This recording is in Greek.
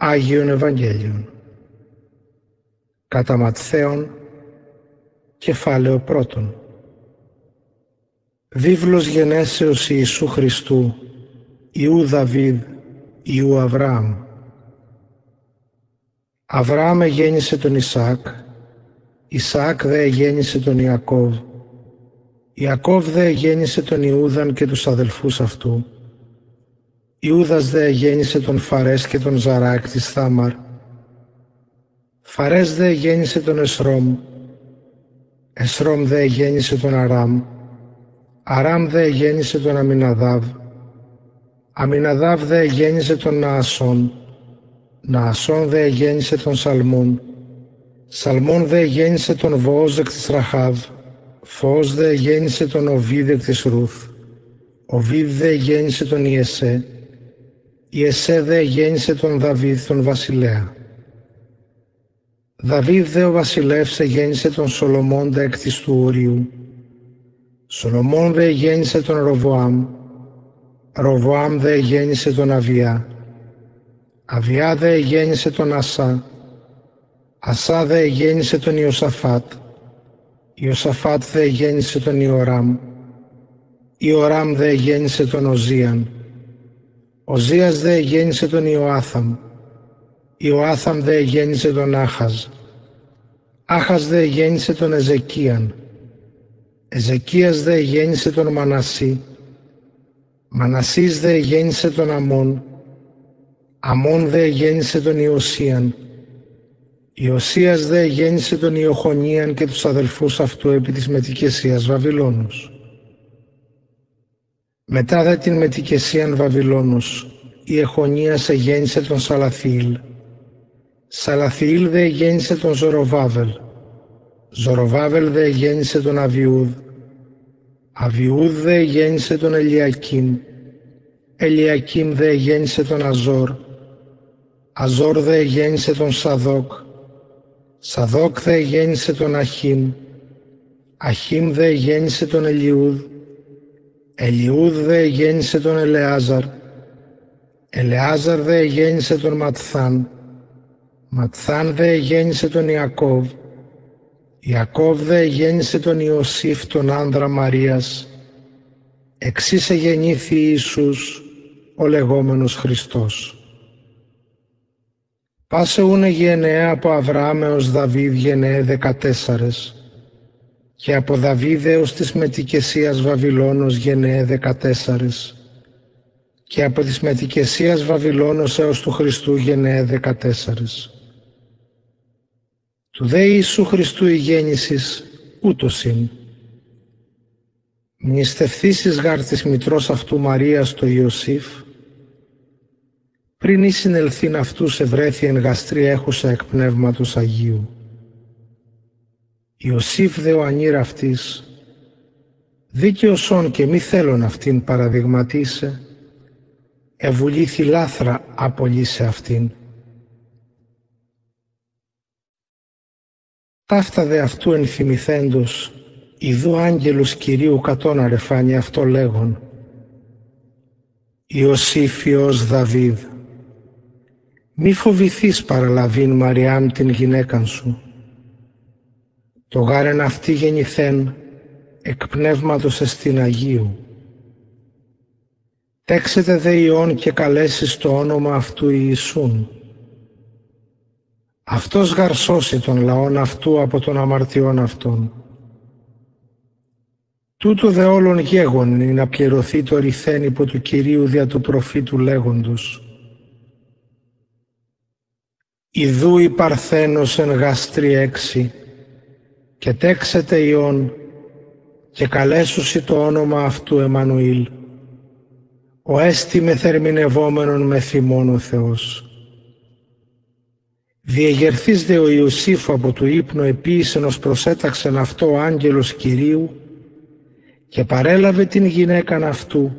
Άγιον Ευαγγέλιον. Κατά Ματθαίον, κεφάλαιο 1. Βίβλος γενέσεως Ιησού Χριστού, Ιού Δαβίδ, Ιού Αβραάμ. Αβραάμ εγέννησε τον Ισαάκ, Ισαάκ δε εγέννησε τον Ιακώβ, Ιακώβ δε εγέννησε τον Ιούδαν και τους αδελφούς αυτού, Ιούδας δε εγέννησε τον Φαρές και τον Ζαρά εκ της Θάμαρ, Φαρές δε εγέννησε τον Εσρόμ, Εσρόμ δε εγέννησε τον Αράμ, Αράμ δε εγέννησε τον Αμιναδάβ, Αμιναδάβ δε εγέννησε τον Ναασόν, Ναασόν δε εγέννησε τον Σαλμόν, Σαλμόν δε εγέννησε τον Βοόζ εκ της Ραχάβ, Φοός δε εγέννησε τον Οβίδ εκ της Ρούθ, Οβίδ δε εγέννησε τον Ιεσέ, Ιεσέ δε εγέννησε τον Δαβίδ τον βασιλέα. Δαβίδ δε ο βασιλεύς εγέννησε τον Σολομώντα εκ της του Ουριού, Σολομών δε εγέννησε τον Ροβοάμ, Ροβοάμ δε εγέννησε τον Αβιά, Αβιά δε εγέννησε τον Ασά, Ασά δε εγέννησε τον Ιωσαφάτ, Ιωσαφάτ δε εγέννησε τον Ιωράμ, Ιωράμ δε εγέννησε τον Οζίαν, Οζίας δε εγέννησε τον Ιωάθαμ, Ιωάθαμ δε εγέννησε τον Άχαζ, Άχαζ δε εγέννησε τον Εζεκίαν, Εζεκίας δε εγέννησε τον Μανασί, Μανασής δε εγέννησε τον Αμών, Αμών δε εγέννησε τον Ιωσίαν, Ιωσίας δε εγέννησε τον Ιοχονίαν και τους αδελφούς αυτού επί της μετικεσίας Βαβυλώνους. Μετά δε την μετικεσίαν Βαβυλώνους, Ιεχονίας εγέννησε τον Σαλαθιήλ, Σαλαθιήλ δε εγέννησε τον Ζοροβάβελ, Ζοροβάβελ δε εγέννησε τον Αβιούδ, Αβιούδ δε εγέννησε τον Ελιακίμ, Ελιακίμ δε εγέννησε τον Αζόρ, Αζόρ δε εγέννησε τον Σαδόκ, Σαδόκ δε εγέννησε τον Αχίμ, Αχίμ δε εγέννησε τον Ελιούδ, Ελιούδ δε εγέννησε τον Ελεάζαρ, Ελεάζαρ δε εγέννησε τον Ματθάν, Ματθάν δε εγέννησε τον Ιακώβ, Ιακώβ δε εγέννησε τον Ιωσήφ τον άνδρα Μαρίας, εξής εγεννήθη Ιησούς, ο λεγόμενος Χριστός. Πάσε ούνε γενεέ από Αβραάμ έως Δαβίδ γενεέ 14, και από Δαβίδ έως της μετικεσίας Βαβυλώνος γενεέ 14, και από της μετικεσίας Βαβυλώνος έως του Χριστού γενεέ 14. Του δε Ιησού Χριστού η γέννησης ούτως ειν. Μνηστευθήσεις γάρ της μητρός αυτού Μαρίας το Ιωσήφ, πριν ή συνελθήν αυτούς ευρέθη εν γαστρή έχουσα εκ Πνεύματος Αγίου. Ιωσήφ δε ο ανήρ αυτής, δίκαιος και μη θέλων αυτήν παραδειγματίσε, ευουλήθη λάθρα απολύσε αυτήν. Ταύτα δε αυτού ενθυμηθέντος, ιδού άγγελος Κυρίου κατών αρεφάνει αυτό λέγον, Ιωσήφ Υιός Δαβίδ, μη φοβηθείς παραλαβήν Μαριάμ την γυναίκαν σου, το γάρεν αυτή γεννηθέν εκ Πνεύματος εστιν Αγίου. Τέξετε δε Υιόν και καλέσεις το όνομα αυτού Ιησούν. Αυτός γαρσώσει τον λαόν αυτού από των αμαρτιών αυτών. Τούτο δε όλων γέγον είναι να πληρωθεί το ρηθέν υπό του Κυρίου δια του προφήτου λέγοντος. Ιδού η Παρθένος εν γαστρή 6, και τέξετε Υιόν και καλέσουσι το όνομα αυτού Εμμανουήλ, ο έστι μεθερμινευόμενον με θυμών ο Θεός. Διεγερθείς δε ο Ιωσήφ από του ύπνου επίησεν ως προσέταξεν αυτό ο άγγελος Κυρίου και παρέλαβε την γυναίκαν αυτού